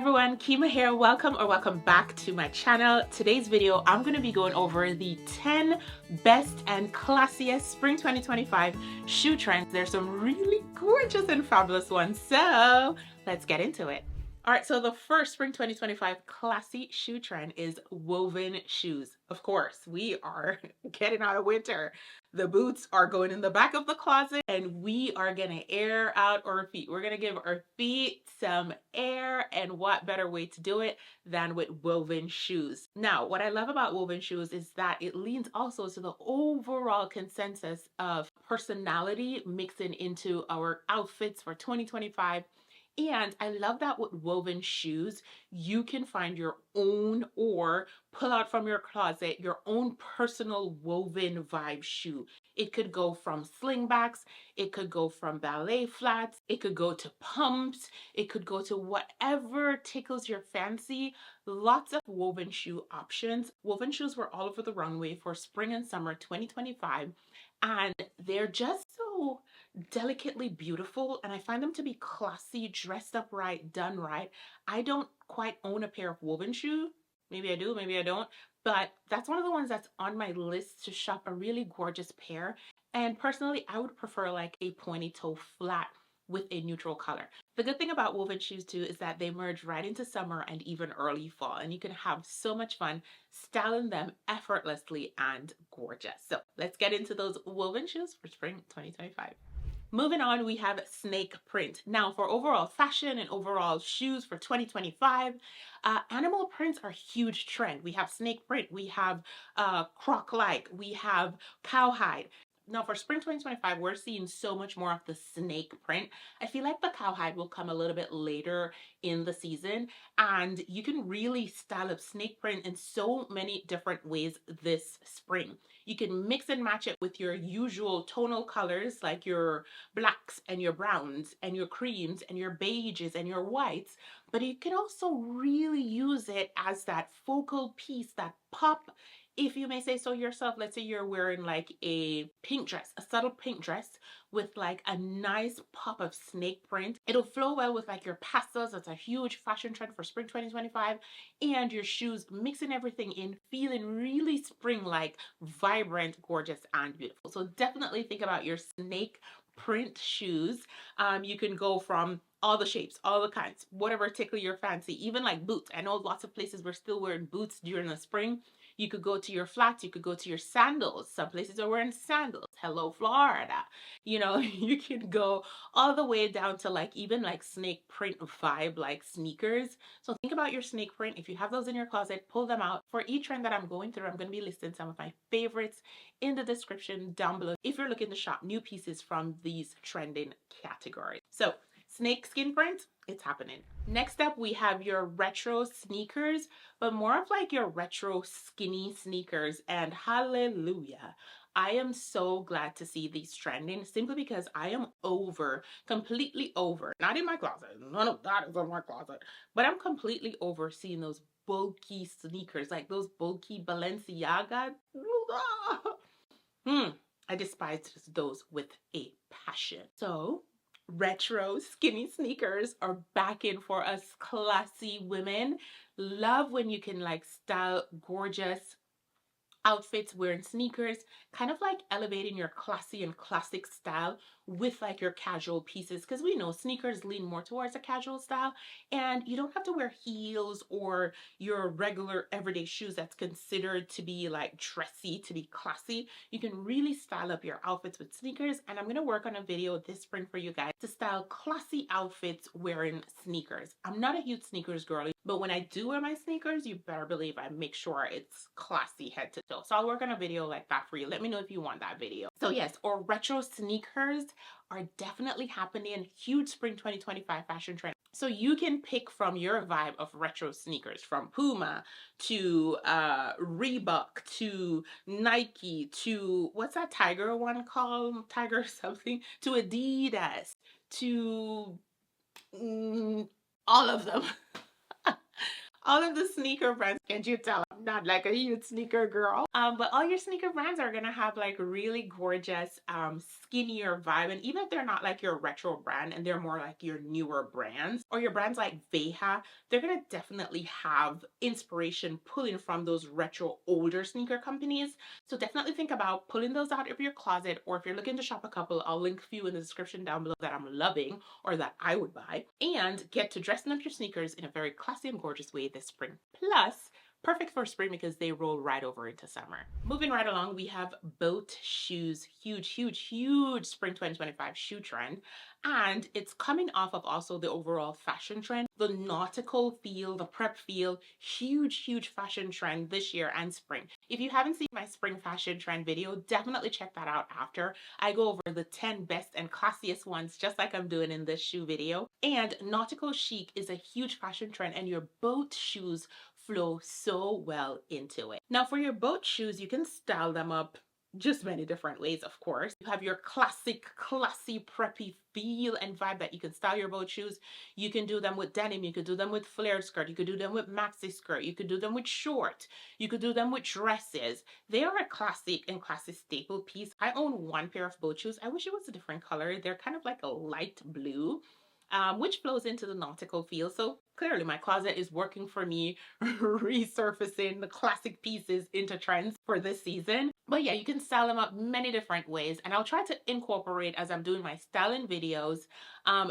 everyone, Kima here. Welcome back to my channel. Today's video, I'm going to be going over the 10 best and classiest spring 2025 shoe trends. There's some really gorgeous and fabulous ones, so let's get into it. All right, so the first spring 2025 classy shoe trend is woven shoes. Of course, we are getting out of winter. The boots are going in the back of the closet and we are gonna air out our feet. We're gonna give our feet some air, and what better way to do it than with woven shoes. Now, what I love about woven shoes is that it leans also to the overall consensus of personality mixing into our outfits for 2025. And I love that with woven shoes, you can find your own or pull out from your closet your own personal woven vibe shoe. It could go from slingbacks, it could go from ballet flats, it could go to pumps, it could go to whatever tickles your fancy. Lots of woven shoe options. Woven shoes were all over the runway for spring and summer 2025, and they're just so delicately beautiful, and I find them to be classy, dressed up right, done right. I don't quite own a pair of woven shoe. Maybe I do, maybe I don't, but that's one of the ones that's on my list to shop a really gorgeous pair. And personally, I would prefer like a pointy toe flat with a neutral color. The good thing about woven shoes too is that they merge right into summer and even early fall, and you can have so much fun styling them effortlessly and gorgeous. So let's get into those woven shoes for spring 2025. Moving on, we have snake print. Now, for overall fashion and overall shoes for 2025, animal prints are a huge trend. We have snake print, we have croc-like, we have cowhide. Now, for spring 2025, we're seeing so much more of the snake print. I feel like the cowhide will come a little bit later in the season, and you can really style up snake print in so many different ways this spring. You can mix and match it with your usual tonal colors like your blacks and your browns and your creams and your beiges and your whites, but you can also really use it as that focal piece, that pop, if you may say so yourself. Let's say you're wearing like a pink dress, a subtle pink dress with like a nice pop of snake print. It'll flow well with like your pastels. That's a huge fashion trend for spring 2025. And your shoes, mixing everything in, feeling really spring-like, vibrant, gorgeous, and beautiful. So definitely think about your snake print shoes. You can go from all the shapes, all the kinds, whatever tickle your fancy, even like boots. I know lots of places we're still wearing boots during the spring. You could go to your flats, you could go to your sandals. Some places are wearing sandals. Hello, Florida. You know, you could go all the way down to like even like snake print vibe, like sneakers. So think about your snake print. If you have those in your closet, pull them out. For each trend that I'm going through, I'm going to be listing some of my favorites in the description down below if you're looking to shop new pieces from these trending categories. So snake skin print, it's happening. Next up, we have your retro sneakers, but more of like your retro skinny sneakers, and hallelujah. I am so glad to see these trending simply because I am completely over, not in my closet, none of that is in my closet, but I'm completely over seeing those bulky sneakers, like those bulky Balenciaga. I despise those with a passion. So retro skinny sneakers are back in for us classy women. Love when you can like style gorgeous outfits wearing sneakers, kind of like elevating your classy and classic style with like your casual pieces, because we know sneakers lean more towards a casual style, and you don't have to wear heels or your regular everyday shoes that's considered to be like dressy, to be classy. You can really style up your outfits with sneakers, and I'm going to work on a video this spring for you guys to style classy outfits wearing sneakers. I'm not a huge sneakers girly, but when I do wear my sneakers, you better believe I make sure it's classy head to toe. So I'll work on a video like that for you. Let me know if you want that video. So yes, or retro sneakers are definitely happening. Huge spring 2025 fashion trend. So you can pick from your vibe of retro sneakers, from Puma to Reebok to Nike to what's that Tiger one called? Tiger something, to Adidas to all of them. All of the sneaker brands, can't you tell I'm not like a huge sneaker girl? But all your sneaker brands are gonna have like really gorgeous, skinnier vibe. And even if they're not like your retro brand and they're more like your newer brands or your brands like Veja, they're gonna definitely have inspiration pulling from those retro older sneaker companies. So definitely think about pulling those out of your closet, or if you're looking to shop a couple, I'll link a few in the description down below that I'm loving or that I would buy, and get to dressing up your sneakers in a very classy and gorgeous way this spring. Plus, perfect for spring because they roll right over into summer. Moving right along, we have boat shoes. Huge, huge, huge spring 2025 shoe trend. And it's coming off of also the overall fashion trend, the nautical feel, the prep feel, huge, huge fashion trend this year and spring. If you haven't seen my spring fashion trend video, definitely check that out after. I go over the 10 best and classiest ones, just like I'm doing in this shoe video. And nautical chic is a huge fashion trend, and your boat shoes flow so well into it. Now for your boat shoes, you can style them up just many different ways, of course. You have your classic, classy, preppy feel and vibe that you can style your boat shoes. You can do them with denim, you could do them with flared skirt, you could do them with maxi skirt, you could do them with short, you could do them with dresses. They are a classic and classy staple piece. I own one pair of boat shoes. I wish it was a different color. They're kind of like a light blue. Which flows into the nautical feel. So clearly my closet is working for me, resurfacing the classic pieces into trends for this season. But yeah, you can style them up many different ways, and I'll try to incorporate, as I'm doing my styling videos,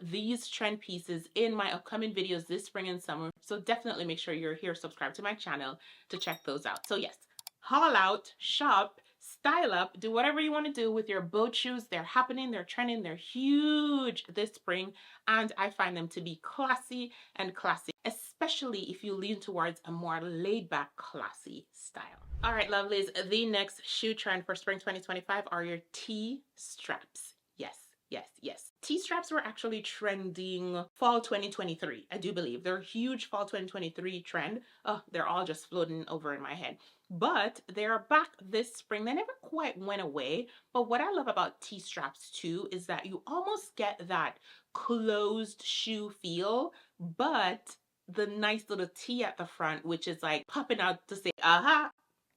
these trend pieces in my upcoming videos this spring and summer. So definitely make sure you're here, subscribe to my channel to check those out. So yes, haul out, shop, style up, do whatever you want to do with your boat shoes. They're happening, they're trending, they're huge this spring, and I find them to be classy and classy, especially if you lean towards a more laid back, classy style. All right, lovelies, the next shoe trend for spring 2025 are your T-straps. Yes. Yes, yes. T-straps were actually trending fall 2023, I do believe. They're a huge fall 2023 trend. Oh, they're all just floating over in my head. But they're back this spring. They never quite went away. But what I love about T-straps too is that you almost get that closed shoe feel, but the nice little T at the front, which is like popping out to say, aha,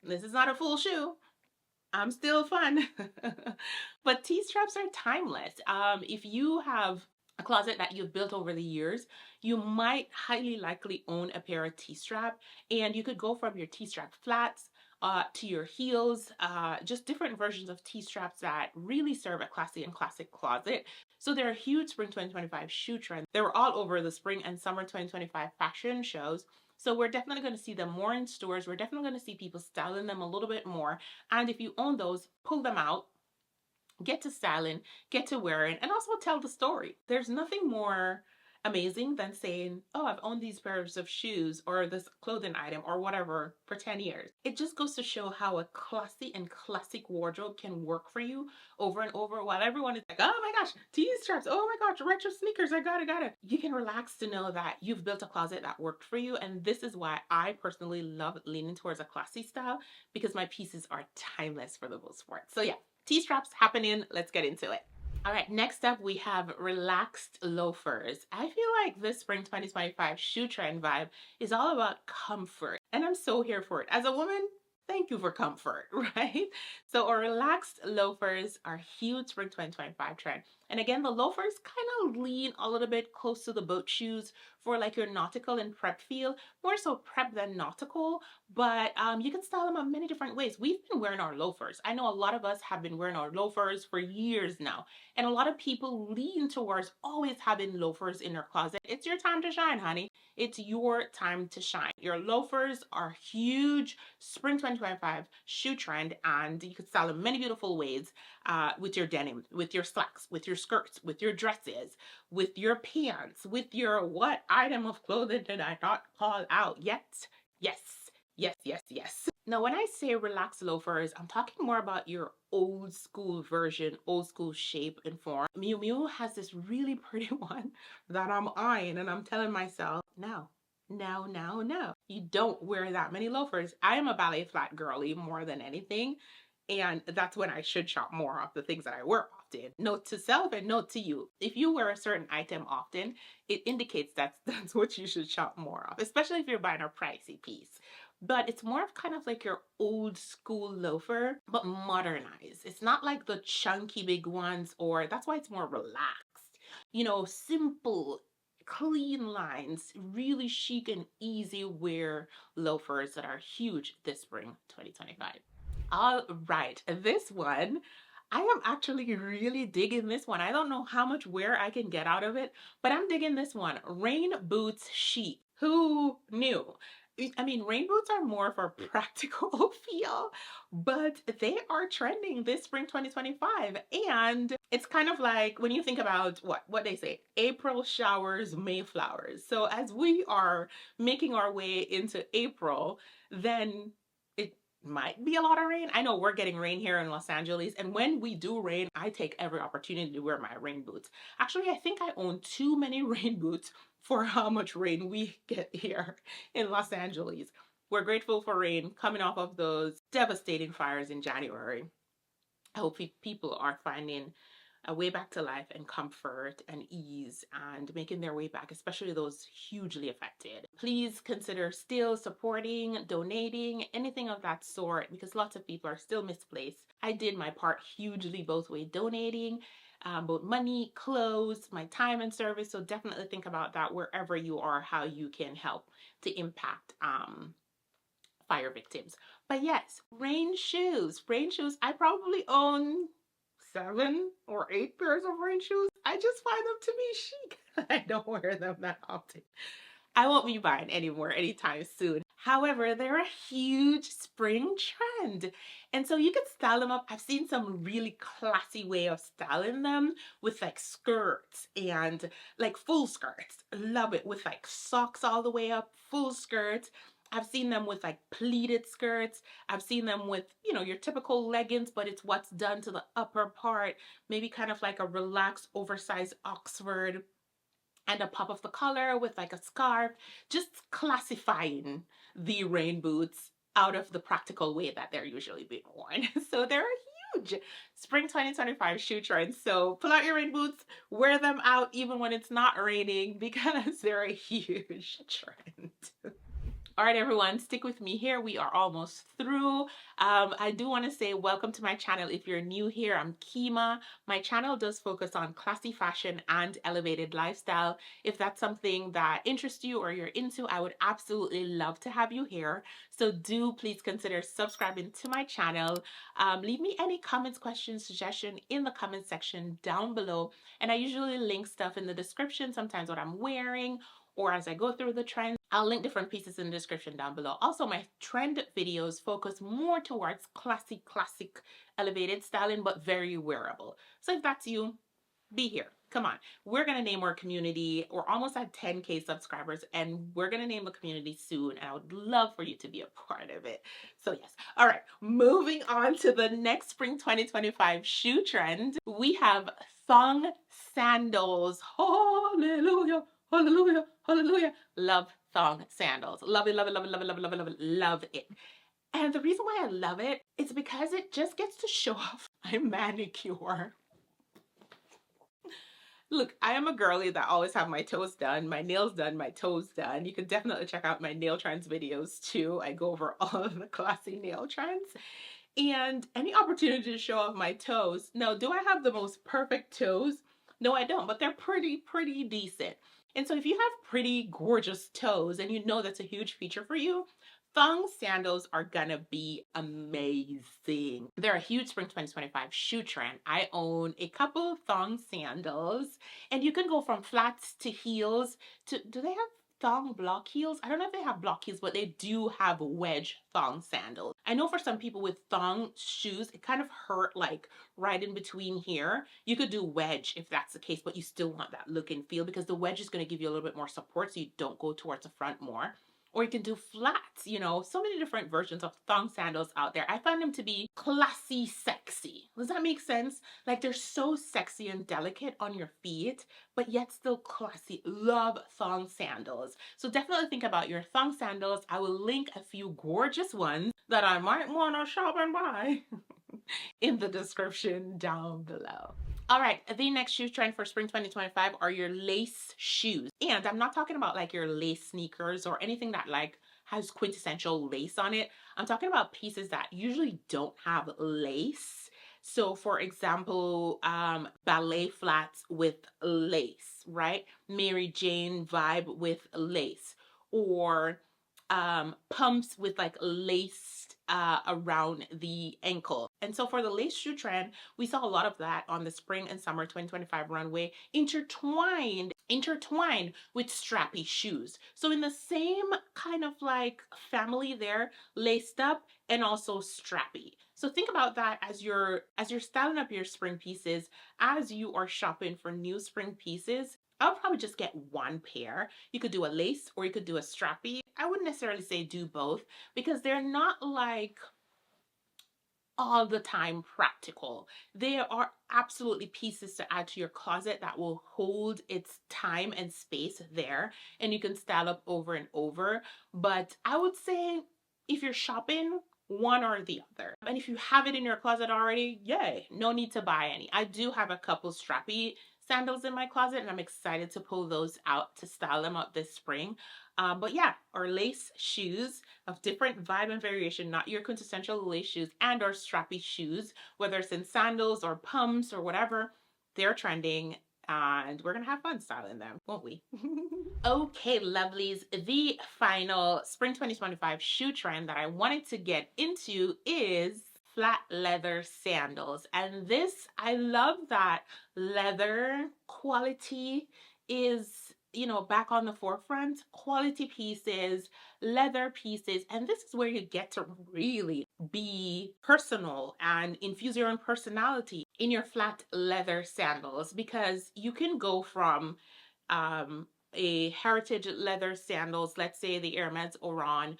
this is not a full shoe. I'm still fun. But T-straps are timeless. If you have a closet that you've built over the years, you might highly likely own a pair of T-strap, and you could go from your T-strap flats to your heels, just different versions of T-straps that really serve a classy and classic closet. So they're a huge spring 2025 shoe trend. They were all over the spring and summer 2025 fashion shows. So we're definitely going to see them more in stores. We're definitely going to see people styling them a little bit more. And if you own those, pull them out, get to styling, get to wearing, and also tell the story. There's nothing more amazing than saying, oh, I've owned these pairs of shoes or this clothing item or whatever for 10 years. It just goes to show how a classy and classic wardrobe can work for you over and over, while everyone is like, oh my gosh, T-straps, oh my gosh, retro sneakers, I got it. You can relax to know that you've built a closet that worked for you. And this is why I personally love leaning towards a classy style, because my pieces are timeless for the most part. So yeah, T-straps happening. Let's get into it. All right, next up we have relaxed loafers. I feel like this spring 2025 shoe trend vibe is all about comfort, and I'm so here for it. As a woman, thank you for comfort, right? So our relaxed loafers are huge spring 2025 trend. And again, the loafers kind of lean a little bit close to the boat shoes for like your nautical and prep feel, more so prep than nautical, but you can style them in many different ways. We've been wearing our loafers. I know a lot of us have been wearing our loafers for years now, and a lot of people lean towards always having loafers in their closet. It's your time to shine, honey. It's your time to shine. Your loafers are huge spring 2025 shoe trend, and you can style them many beautiful ways, with your denim, with your slacks, with your skirts, with your dresses, with your pants, with your what item of clothing did I not call out yet? Yes, yes, yes, yes. Now, when I say relaxed loafers, I'm talking more about your old school version, old school shape and form. Miu Miu has this really pretty one that I'm eyeing, and I'm telling myself, no. No, no, no. You don't wear that many loafers. I am a ballet flat girly more than anything, and that's when I should shop more of the things that I wear often. often. Note to self and note to you. If you wear a certain item often, it indicates that's what you should shop more of, especially if you're buying a pricey piece. But it's more of kind of like your old school loafer, but modernized. It's not like the chunky big ones, or that's why it's more relaxed. You know, simple, clean lines, really chic and easy wear loafers that are huge this spring 2025. All right, this one, I am actually really digging this one. I don't know how much wear I can get out of it, but I'm digging this one. Rainboots chic. Who knew? I mean, rain boots are more for practical feel, but they are trending this spring 2025. And it's kind of like when you think about what they say, April showers, May flowers. So as we are making our way into April, then it might be a lot of rain. I know we're getting rain here in Los Angeles, and when we do rain, I take every opportunity to wear my rain boots. Actually, I think I own too many rain boots for how much rain we get here in Los Angeles. We're grateful for rain coming off of those devastating fires in January. I hope people are finding a way back to life and comfort and ease and making their way back, especially those hugely affected. Please consider still supporting, donating, anything of that sort, because lots of people are still misplaced. I did my part hugely both ways, donating both money, clothes, my time and service. So definitely think about that wherever you are, how you can help to impact fire victims. But yes, rain shoes. Rain shoes. I probably own 7 or 8 pairs of rain shoes. I just find them to be chic. I don't wear them that often. I won't be buying any more anytime soon. However, they're a huge spring trend. And so you can style them up. I've seen some really classy way of styling them with like skirts and like full skirts. Love it, with like socks all the way up, full skirts. I've seen them with like pleated skirts. I've seen them with, you know, your typical leggings, but it's what's done to the upper part, maybe kind of like a relaxed, oversized Oxford and a pop of the color with like a scarf, just classifying the rain boots out of the practical way that they're usually being worn. So they're a huge spring 2025 shoe trend. So pull out your rain boots, wear them out even when it's not raining, because they're a huge trend. All right, everyone, stick with me here. We are almost through. I do want to say welcome to my channel. If you're new here, I'm Kima. My channel does focus on classy fashion and elevated lifestyle. If that's something that interests you or you're into, I would absolutely love to have you here. So do please consider subscribing to my channel. Leave me any comments, questions, suggestions in the comment section down below. And I usually link stuff in the description, sometimes what I'm wearing, or as I go through the trends. I'll link different pieces in the description down below. Also, my trend videos focus more towards classic, elevated styling, but very wearable. So if that's you, be here. Come on. We're going to name our community. We're almost at 10K subscribers, and we're going to name the community soon. And I would love for you to be a part of it. So yes. All right. Moving on to the next spring 2025 shoe trend. We have thong sandals. Hallelujah. Hallelujah. Hallelujah. Love thong sandals. Love it, love it, love it, love it, love it, love it, love it, love it. And the reason why I love it is because it just gets to show off my manicure. Look, I am a girly that always have my toes done, my nails done, my toes done. You can definitely check out my nail trends videos too. I go over all of the classy nail trends. And any opportunity to show off my toes. Now, do I have the most perfect toes? No, I don't, but they're pretty decent. And so if you have pretty gorgeous toes and you know that's a huge feature for you, thong sandals are gonna be amazing. They're a huge spring 2025 shoe trend. I own a couple of thong sandals, and you can go from flats to heels to, do they have thong block heels? I don't know if they have block heels, but they do have wedge thong sandals. I know for some people with thong shoes, it kind of hurt like right in between here. You could do wedge if that's the case, but you still want that look and feel, because the wedge is going to give you a little bit more support so you don't go towards the front more. Or you can do flats, you know, so many different versions of thong sandals out there. I find them to be classy, sexy. Does that make sense? Like, they're so sexy and delicate on your feet, but yet still classy. Love thong sandals. So definitely think about your thong sandals. I will link a few gorgeous ones that I might want to shop and buy in the description down below. All right, the next shoe trend for spring 2025 are your lace shoes. And I'm not talking about like your lace sneakers or anything that like has quintessential lace on it. I'm talking about pieces that usually don't have lace. So for example, ballet flats with lace, right? Mary Jane vibe with lace, or pumps with like lace around the ankle. And so for the lace shoe trend, we saw a lot of that on the spring and summer 2025 runway, intertwined with strappy shoes. So in the same kind of like family there, laced up and also strappy. So think about that as you're styling up your spring pieces, as you are shopping for new spring pieces. I'll probably just get one pair. You could do a lace or you could do a strappy. I wouldn't necessarily say do both because they're not like all the time practical. They are absolutely pieces to add to your closet that will hold its time and space there, and you can style up over and over. But I would say if you're shopping, one or the other. And if you have it in your closet already, yay, no need to buy any. I do have a couple strappy sandals in my closet and I'm excited to pull those out to style them up this spring. But yeah, our lace shoes of different vibe and variation, not your quintessential lace shoes, and our strappy shoes, whether it's in sandals or pumps or whatever, they're trending and we're gonna have fun styling them, won't we? Okay, lovelies, the final spring 2025 shoe trend that I wanted to get into is flat leather sandals. And this, I love that leather quality is, you know, back on the forefront. Quality pieces, leather pieces, and this is where you get to really be personal and infuse your own personality in your flat leather sandals, because you can go from a heritage leather sandals, let's say the Hermes Oran,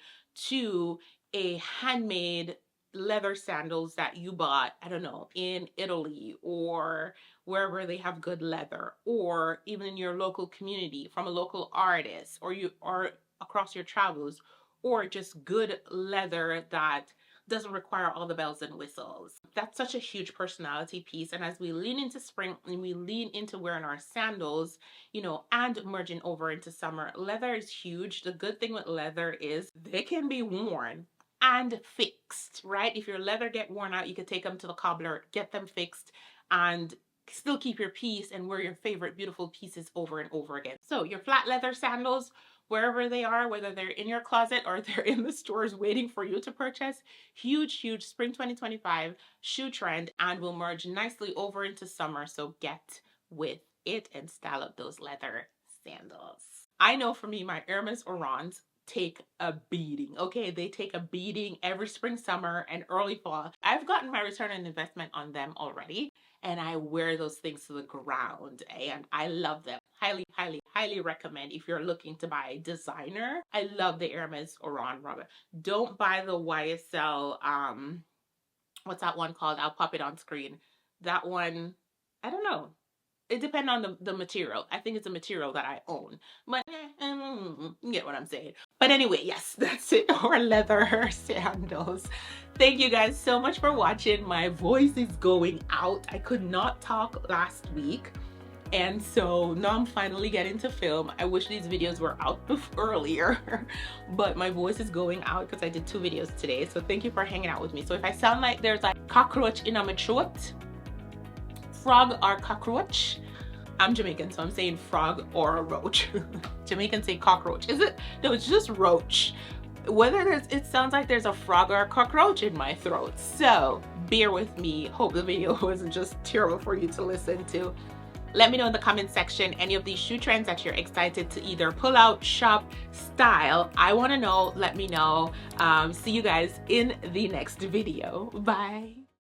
to a handmade leather sandals that you bought, I don't know, in Italy or wherever they have good leather, or even in your local community from a local artist, or you or across your travels, or just good leather that doesn't require all the bells and whistles. That's such a huge personality piece. And as we lean into spring and we lean into wearing our sandals, you know, and merging over into summer, leather is huge. The good thing with leather is they can be worn and fixed, right? If your leather get worn out, you could take them to the cobbler, get them fixed, and still keep your piece and wear your favorite beautiful pieces over and over again. So your flat leather sandals, wherever they are, whether they're in your closet or they're in the stores waiting for you to purchase, huge spring 2025 shoe trend, and will merge nicely over into summer. So get with it and style up those leather sandals. I know for me, my Hermes Orans take a beating. Okay, they take a beating every spring, summer, and early fall. I've gotten my return on investment on them already, and I wear those things to the ground and I love them. Highly recommend if you're looking to buy designer. I love the Hermes Oran rubber. Don't buy the YSL, what's that one called? I'll pop it on screen. That one, I don't know. It depends on the material. I think it's a material that I own, but you get what I'm saying. But anyway, yes, that's it for leather sandals. Thank you guys so much for watching. My voice is going out. I could not talk last week, and so now I'm finally getting to film. I wish these videos were out earlier, but my voice is going out because I did 2 videos today. So thank you for hanging out with me. So if I sound like there's like cockroach in my throat, frog or cockroach, I'm Jamaican, so I'm saying frog or a roach. Jamaicans say cockroach. Is it? No, it's just roach. Whether there's, it sounds like there's a frog or a cockroach in my throat. So bear with me. Hope the video wasn't just terrible for you to listen to. Let me know in the comment section any of these shoe trends that you're excited to either pull out, shop, style. I want to know. Let me know. See you guys in the next video. Bye.